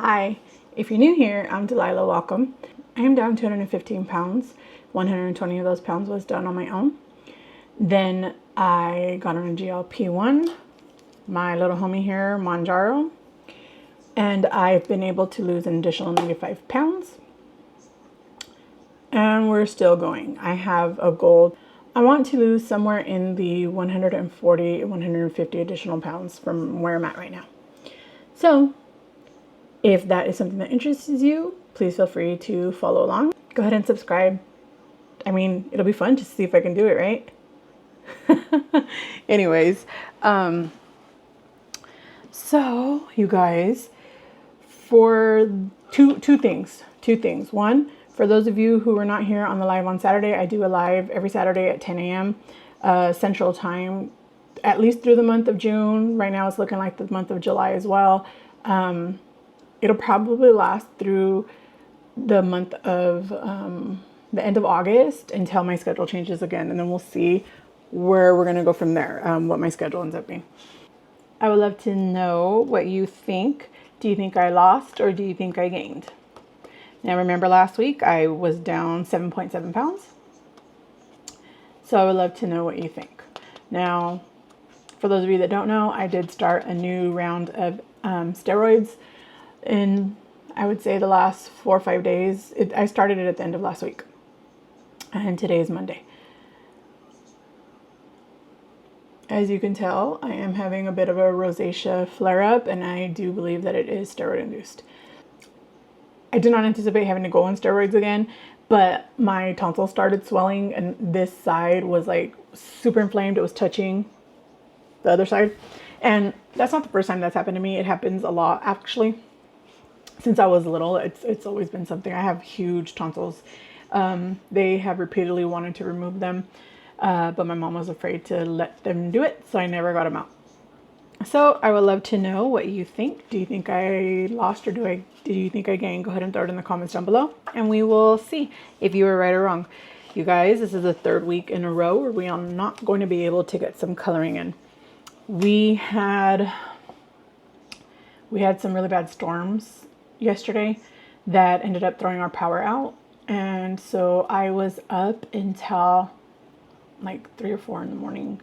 Hi, if you're new here, I'm Delilah. Welcome. I am down 215 pounds. 120 of those pounds was done on my own. Then I got on a GLP-1, my little homie here, Mounjaro, and I've been able to lose an additional 95 pounds. And we're still going. I have a goal. I want to lose somewhere in the 140, 150 additional pounds from where I'm at right now. So if that is something that interests you, please feel free to follow along. Go ahead and subscribe. I mean, it'll be fun to see if I can do it, right? Anyways, so you guys, for two things. One, for those of you who were not here on the live on Saturday, I do a live every Saturday at 10 a.m. Central Time, at least through the month of June. Right now it's looking like the month of July as well. It'll probably last through the month of the end of August until my schedule changes again. And then we'll see where we're going to go from there, what my schedule ends up being. I would love to know what you think. Do you think I lost or do you think I gained? Now, remember last week I was down 7.7 pounds. So I would love to know what you think. Now, for those of you that don't know, I did start a new round of steroids in, I would say, the last 4 or 5 days. I started it at the end of last week. And today is Monday. As you can tell, I am having a bit of a rosacea flare-up, and I do believe that it is steroid-induced. I did not anticipate having to go on steroids again, but my tonsil started swelling, and this side was like super inflamed. It was touching the other side. And that's not the first time that's happened to me. It happens a lot, actually. Since I was little, it's always been something. I have huge tonsils. They have repeatedly wanted to remove them, but my mom was afraid to let them do it, so I never got them out. So I would love to know what you think. Do you think I lost or do you think I gained? Go ahead and throw it in the comments down below, and we will see if you were right or wrong. You guys, this is the third week in a row where we are not going to be able to get some coloring in. We had some really bad storms yesterday that ended up throwing our power out. And so I was up until like 3 or 4 in the morning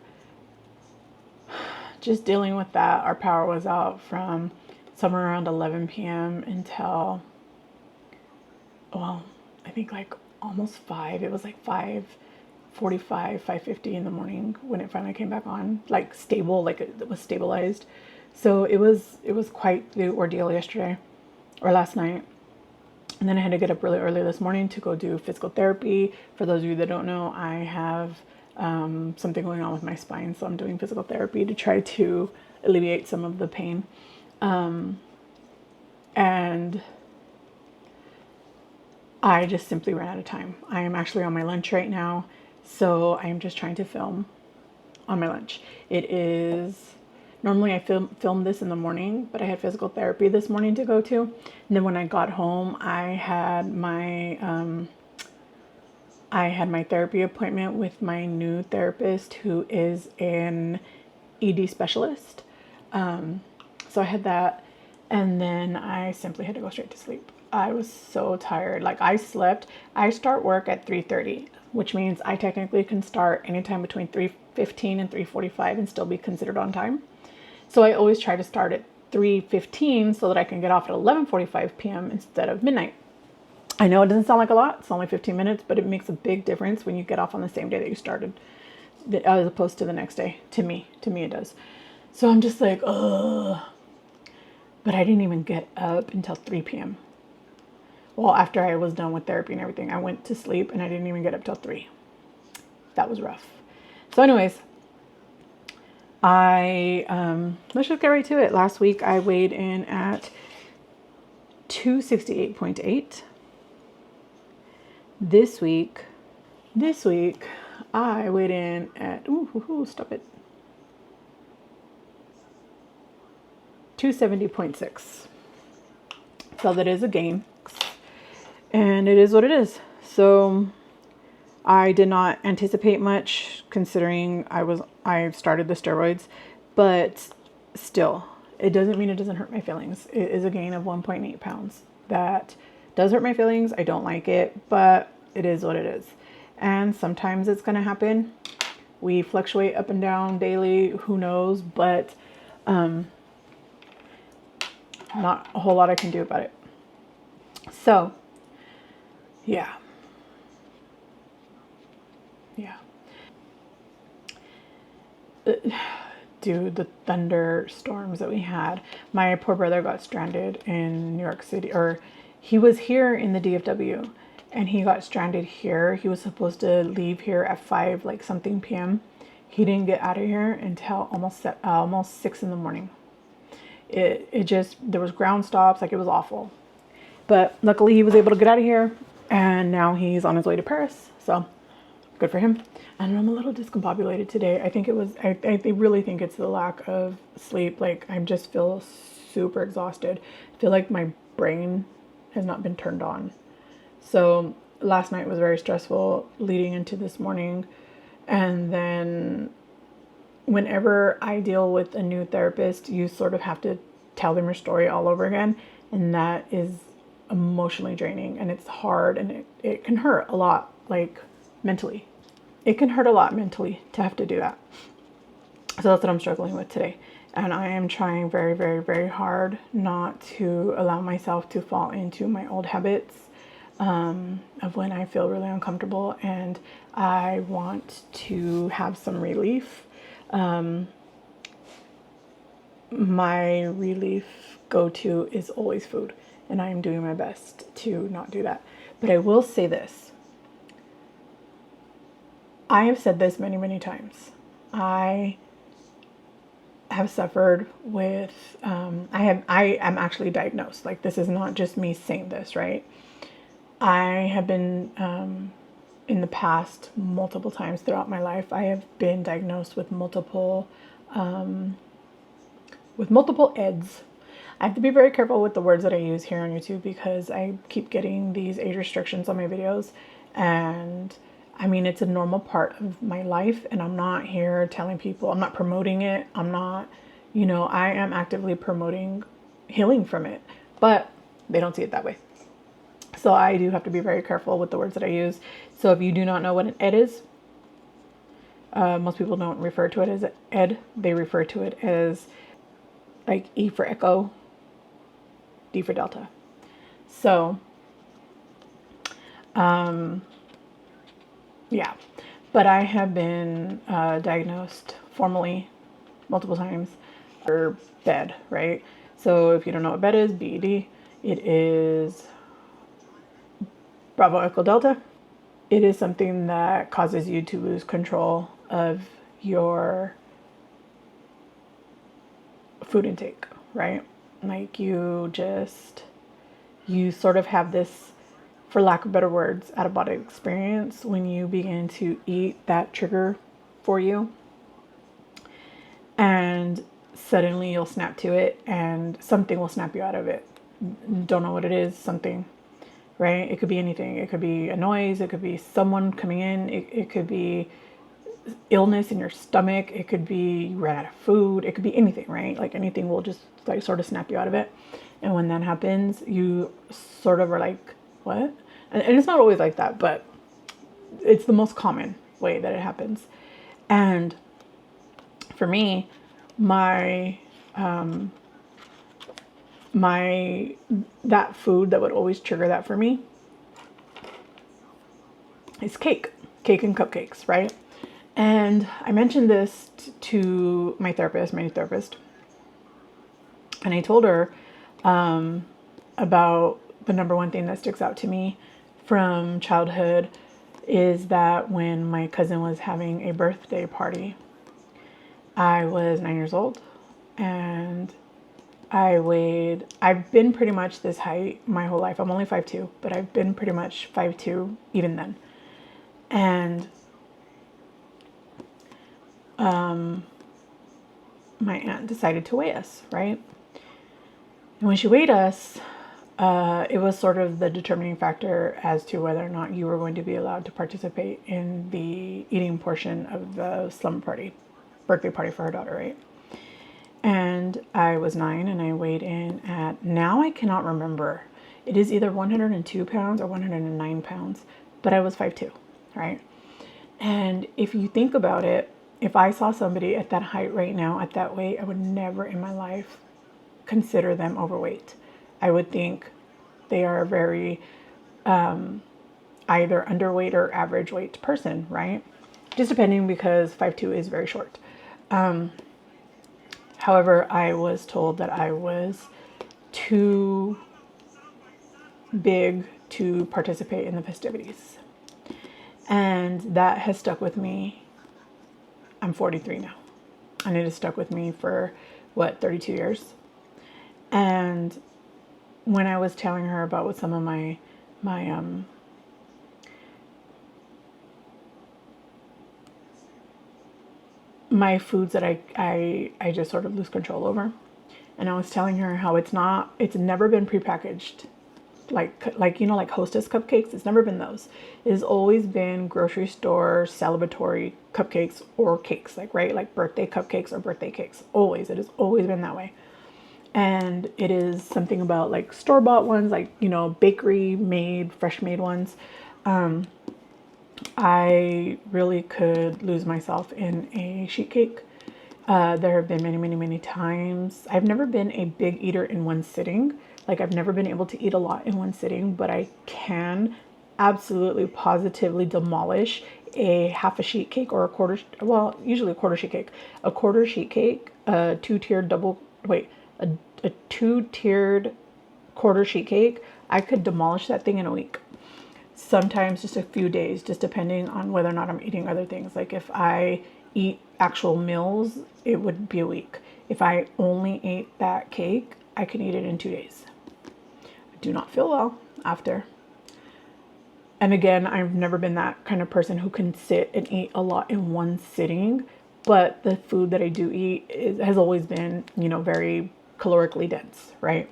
just dealing with that. Our power was out from somewhere around 11 p.m. until, well, I think like almost 5. It was like 5:45, 5:50 in the morning when it finally came back on, like stable, like it was stabilized. So it was quite the ordeal yesterday or last night. And then I had to get up really early this morning to go do physical therapy. For those of you that don't know, I have something going on with my spine, so I'm doing physical therapy to try to alleviate some of the pain. And I just simply ran out of time. I am actually on my lunch right now, so I am just trying to film on my lunch. It is, normally I film this in the morning, but I had physical therapy this morning to go to. And then when I got home, I had my therapy appointment with my new therapist, who is an ED specialist. So I had that, and then I simply had to go straight to sleep. I was so tired. Like, I start work at 3:30, which means I technically can start anytime between 3:15 and 3:45 and still be considered on time. So I always try to start at 3:15 so that I can get off at 11:45 p.m. instead of midnight. I know it doesn't sound like a lot. It's only 15 minutes, but it makes a big difference when you get off on the same day that you started, as opposed to the next day. To me it does. So I'm just like, ugh. But I didn't even get up until 3 p.m. Well, after I was done with therapy and everything, I went to sleep and I didn't even get up till 3. That was rough. So anyways, let's just get right to it. Last week I weighed in at 268.8. This week I weighed in at, stop it, 270.6. So that is a gain, and it is what it is. So I did not anticipate much, considering I started the steroids, but still, It doesn't mean it doesn't hurt my feelings. It is a gain of 1.8 pounds. That does hurt my feelings. I don't like it, but it is what it is. And sometimes it's going to happen. We fluctuate up and down daily, who knows, but not a whole lot I can do about it. So, yeah. Dude, the thunderstorms that we had. My poor brother got stranded in New York City, or he was here in the DFW and he got stranded here. He was supposed to leave here at 5 like something p.m. He didn't get out of here until almost 6 in the morning. It just, there was ground stops, like it was awful. But luckily he was able to get out of here, and now he's on his way to Paris. So good for him. And I'm a little discombobulated today. I think it was, I really think it's the lack of sleep. Like I just feel super exhausted. I feel like my brain has not been turned on. So last night was very stressful leading into this morning. And then whenever I deal with a new therapist, you sort of have to tell them your story all over again. And that is emotionally draining, and it's hard, and it can hurt a lot, like mentally. It can hurt a lot mentally to have to do that. So that's what I'm struggling with today. And I am trying very, very, very hard not to allow myself to fall into my old habits of when I feel really uncomfortable and I want to have some relief. My relief go-to is always food, and I am doing my best to not do that. But I will say this. I have said this many, many times. I have suffered with, I am actually diagnosed. Like, this is not just me saying this, right? I have been, in the past, multiple times throughout my life, I have been diagnosed with multiple EDs. I have to be very careful with the words that I use here on YouTube because I keep getting these age restrictions on my videos, and I mean, it's a normal part of my life, and I'm not here telling people, I'm not promoting it. I'm not, I am actively promoting healing from it, but they don't see it that way. So I do have to be very careful with the words that I use. So if you do not know what an ED is, most people don't refer to it as ED. They refer to it as like E for Echo, D for Delta. So, yeah, but I have been diagnosed formally multiple times for BED, right? So if you don't know what BED is, BED, it is Bravo Echo Delta. It is something that causes you to lose control of your food intake, right? Like you sort of have this, for lack of better words, out-of-body experience when you begin to eat that trigger for you. And suddenly you'll snap to it and something will snap you out of it. Don't know what it is, something, right? It could be anything. It could be a noise. It could be someone coming in. It could be illness in your stomach. It could be you ran out of food. It could be anything, right? Like anything will just like sort of snap you out of it. And when that happens, you sort of are like, what? And it's not always like that, but it's the most common way that it happens. And for me, that food that would always trigger that for me is cake and cupcakes, right? And I mentioned this to my new therapist, and I told her about the number one thing that sticks out to me from childhood is that when my cousin was having a birthday party, I was 9 years old, and I've been pretty much this height my whole life. I'm only 5'2", but I've been pretty much 5'2" even then. And my aunt decided to weigh us, right? And when she weighed us, it was sort of the determining factor as to whether or not you were going to be allowed to participate in the eating portion of the slumber party, birthday party for her daughter, right? And I was 9 and I weighed in at, now I cannot remember. It is either 102 pounds or 109 pounds, but I was 5'2", right? And if you think about it, if I saw somebody at that height right now, at that weight, I would never in my life consider them overweight. I would think they are a very either underweight or average weight person, right? Just depending, because 5'2" is very short. However, I was told that I was too big to participate in the festivities. And that has stuck with me. I'm 43 now. And it has stuck with me for, 32 years. And when I was telling her about what some of my foods that I just sort of lose control over. And I was telling her how it's never been prepackaged. Like Hostess cupcakes, it's never been those. It has always been grocery store celebratory cupcakes or cakes, like birthday cupcakes or birthday cakes. Always, it has always been that way. And it is something about like store-bought ones, bakery made, fresh made ones. I really could lose myself in a sheet cake. There have been many, many, many times. I've never been a big eater in one sitting. Like, I've never been able to eat a lot in one sitting, but I can absolutely positively demolish a half a sheet cake or usually a quarter sheet cake. A quarter sheet cake, a two-tiered quarter sheet cake. I could demolish that thing in a week. Sometimes just a few days, just depending on whether or not I'm eating other things. Like if I eat actual meals, it would be a week. If I only ate that cake, I can eat it in 2 days. I do not feel well after. And again, I've never been that kind of person who can sit and eat a lot in one sitting, but the food that I do eat has always been, very calorically dense, right?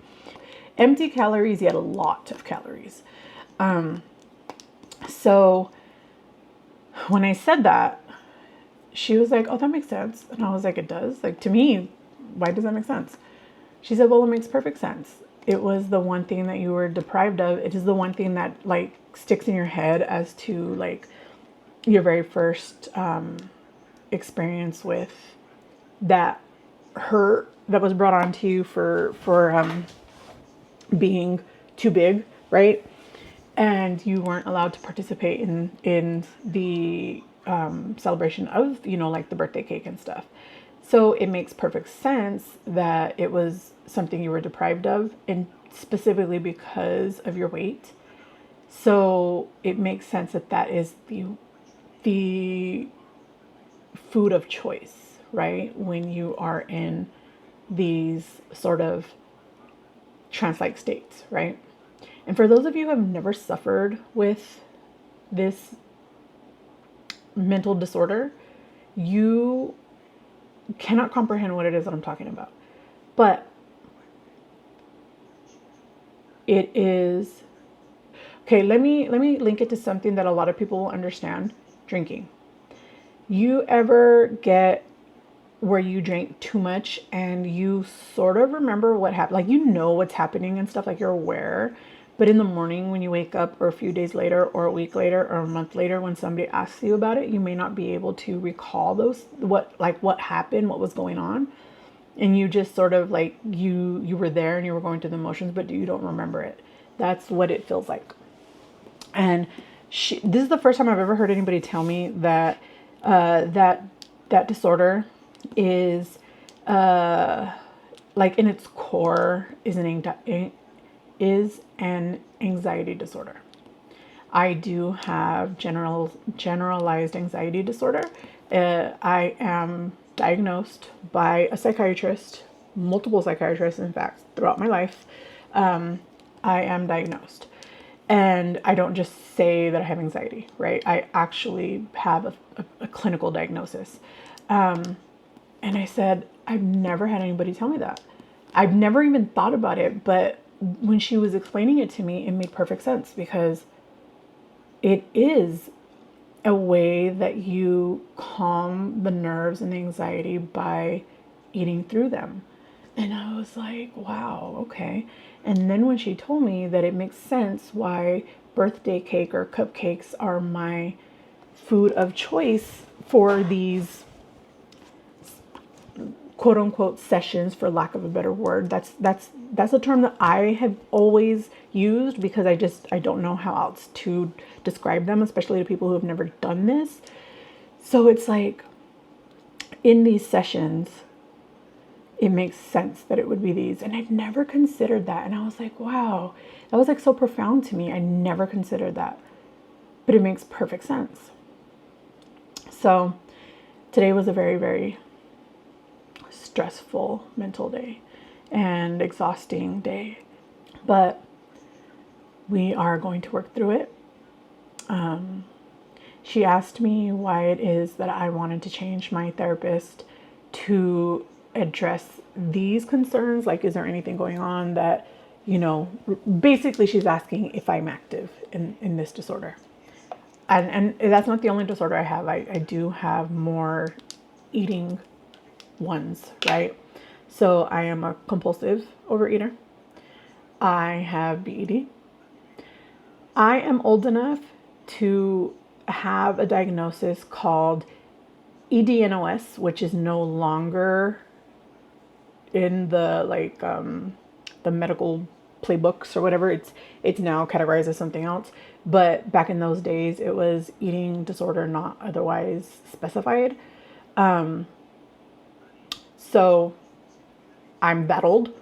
Empty calories, yet a lot of calories. So when I said that, she was like, oh, that makes sense. And I was like, it does? Like, to me, why does that make sense? She said, well, it makes perfect sense. It was the one thing that you were deprived of. It is the one thing that sticks in your head as to your very first experience with that hurt that was brought onto you for being too big, right? And you weren't allowed to participate in the celebration of, the birthday cake and stuff. So it makes perfect sense that it was something you were deprived of, and specifically because of your weight. So it makes sense that is the food of choice, right? When you are in these sort of trance-like states, right? And for those of you who have never suffered with this mental disorder, you cannot comprehend what it is that I'm talking about. But it is, okay, let me link it to something that a lot of people will understand: drinking. You ever get where you drank too much and you sort of remember what happened, what's happening and stuff, you're aware, but in the morning when you wake up, or a few days later, or a week later, or a month later, when somebody asks you about it, you may not be able to recall what happened, what was going on. And you just sort of you were there and you were going through the motions, but you don't remember it. That's what it feels like. And this is the first time I've ever heard anybody tell me that that disorder is in its core is an anxiety disorder. I do have generalized anxiety disorder. I am diagnosed by a psychiatrist, multiple psychiatrists, in fact, throughout my life. I am diagnosed. And I don't just say that I have anxiety, right? I actually have a clinical diagnosis. And I said, I've never had anybody tell me that. I've never even thought about it, but when she was explaining it to me, it made perfect sense, because it is a way that you calm the nerves and the anxiety by eating through them. And I was like, wow, okay. And then when she told me that it makes sense why birthday cake or cupcakes are my food of choice for these quote unquote sessions, for lack of a better word. That's a term that I have always used because I don't know how else to describe them, especially to people who have never done this. So it's like in these sessions, it makes sense that it would be these. And I've never considered that. And I was like, wow, that was like so profound to me. I never considered that, but it makes perfect sense. So today was a very, very stressful mental day and exhausting day, but we are going to work through it. She asked me why it is that I wanted to change my therapist to address these concerns. Like, is there anything going on that, basically she's asking if I'm active in this disorder. And that's not the only disorder I have. I do have more eating ones, right? So I am a compulsive overeater. I have BED. I am old enough to have a diagnosis called EDNOS, which is no longer in the medical playbooks or whatever. It's now categorized as something else. But back in those days, it was eating disorder not otherwise specified. So I'm battled.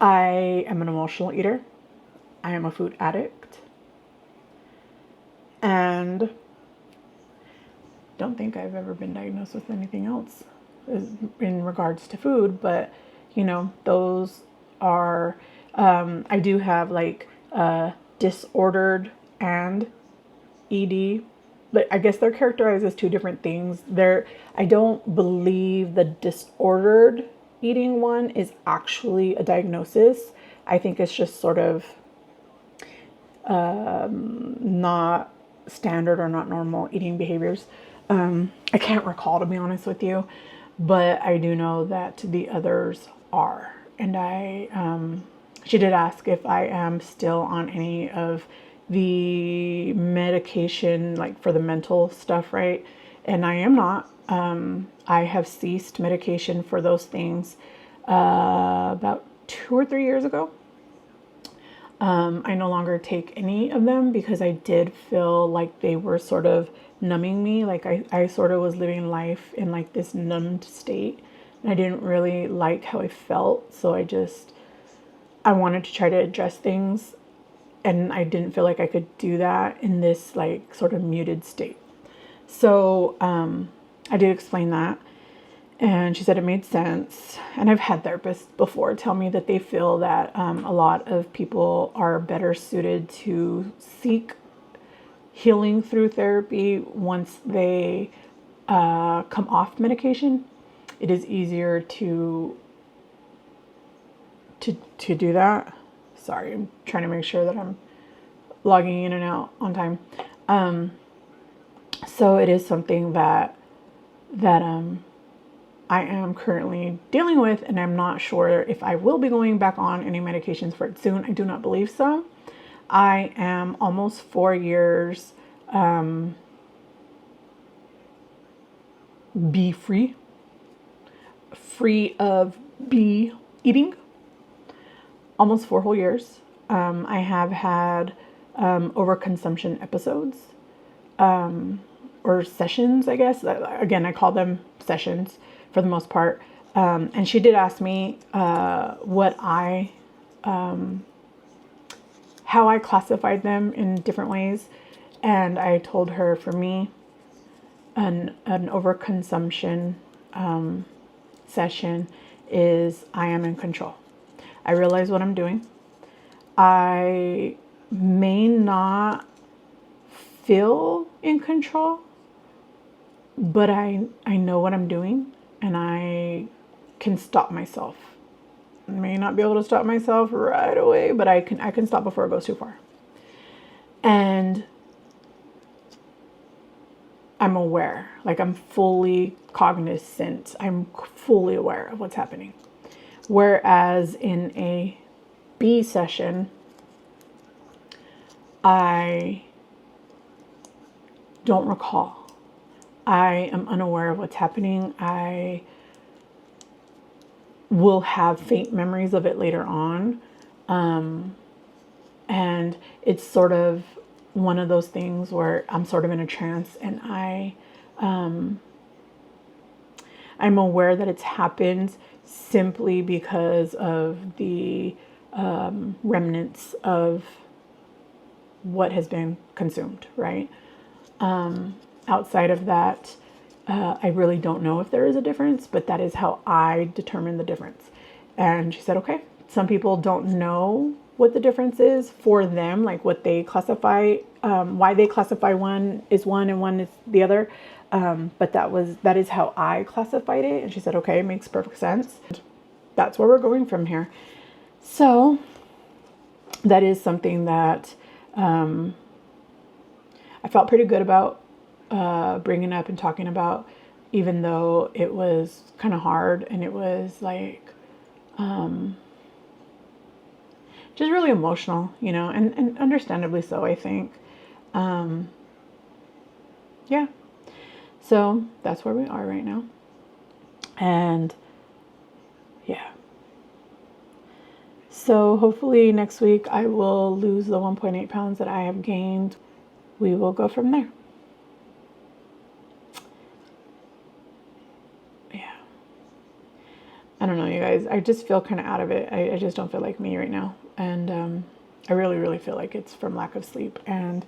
I am an emotional eater. I am a food addict. And don't think I've ever been diagnosed with anything else in regards to food, but those are, I do have disordered and ED, but I guess they're characterized as two different things. I don't believe the disordered eating one is actually a diagnosis. I think it's just sort of not standard or not normal eating behaviors. I can't recall, to be honest with you, but I do know that the others are. And she did ask if I am still on any of the medication, like for the mental stuff, right? And I am not. I have ceased medication for those things about 2 or 3 years ago. I no longer take any of them because I did feel like they were sort of numbing me. Like I sort of was living life in like this numbed state, and I didn't really like how I felt. So I wanted to try to address things, and I didn't feel like I could do that in this like sort of muted state. So I did explain that. And she said it made sense. And I've had therapists before tell me that they feel that a lot of people are better suited to seek healing through therapy once they come off medication. It is easier to do that. Sorry, I'm trying to make sure that I'm logging in and out on time. So it is something that I am currently dealing with, and I'm not sure if I will be going back on any medications for it soon. I do not believe so. I am almost 4 years bee free of bee eating. Almost 4 whole years. I have had overconsumption episodes or sessions, I guess. Again, I call them sessions for the most part. And she did ask me how I classified them in different ways. And I told her, for me, an overconsumption session is I am in control. I realize what I'm doing. I may not feel in control, but I know what I'm doing, and I can stop myself. I may not be able to stop myself right away, but I can stop before it goes too far. And I'm aware, like I'm fully cognizant. I'm fully aware of what's happening. Whereas in a B session, I don't recall. I am unaware of what's happening. I will have faint memories of it later on. And it's sort of one of those things where I'm sort of in a trance, and I'm aware that it's happened simply because of the remnants of what has been consumed, right? Outside of that, I really don't know if there is a difference, but that is how I determine the difference. And she said, okay, some people don't know what the difference is for them, like what they classify, why they classify one is one and one is the other. But that is how I classified it. And she said, okay, it makes perfect sense. That's where we're going from here. So that is something that I felt pretty good about bringing up and talking about, even though it was kind of hard and it was like just really emotional, you know, and understandably so, I think. Yeah. So that's where we are right now. And yeah. So hopefully next week I will lose the 1.8 pounds that I have gained. We will go from there. Yeah. I don't know, you guys. I just feel kind of out of it. I just don't feel like me right now. And I really, really feel like it's from lack of sleep. And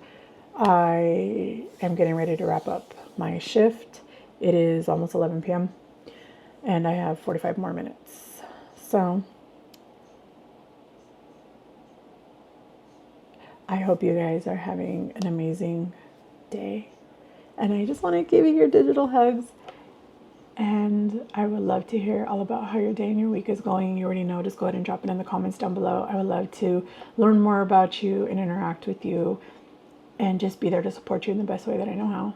I am getting ready to wrap up my shift. It is almost 11 p.m. and I have 45 more minutes. So I hope you guys are having an amazing day. And I just want to give you your digital hugs. And I would love to hear all about how your day and your week is going. You already know, just go ahead and drop it in the comments down below. I would love to learn more about you and interact with you and just be there to support you in the best way that I know how.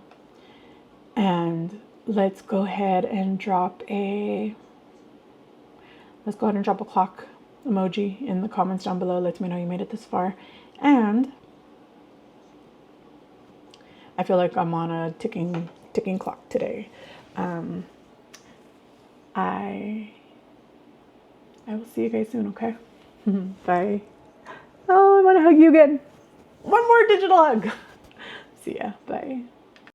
And let's go ahead and drop a clock emoji in the comments down below. Let me know you made it this far. And I feel like I'm on a ticking clock today. I will see you guys soon, okay? Bye. Oh, I want to hug you again. One more digital hug. See ya. Bye.